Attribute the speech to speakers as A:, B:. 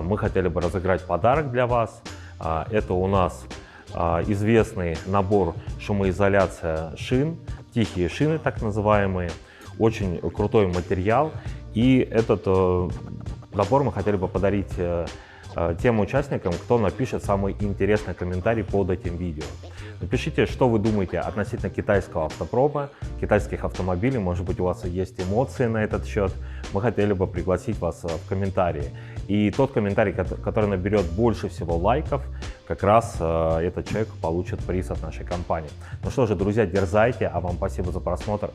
A: мы хотели бы разыграть подарок для вас. Это у нас известный набор шумоизоляция шин, тихие шины так называемые, очень крутой материал. И этот набор мы хотели бы подарить тем участникам, кто напишет самый интересный комментарий под этим видео. Напишите, что вы думаете относительно китайского автопрома, китайских автомобилей, может быть, у вас есть эмоции на этот счет. Мы хотели бы пригласить вас в комментарии. И тот комментарий, который наберет больше всего лайков, как раз этот человек получит приз от нашей компании. Ну что же, друзья, дерзайте, а вам спасибо за просмотр.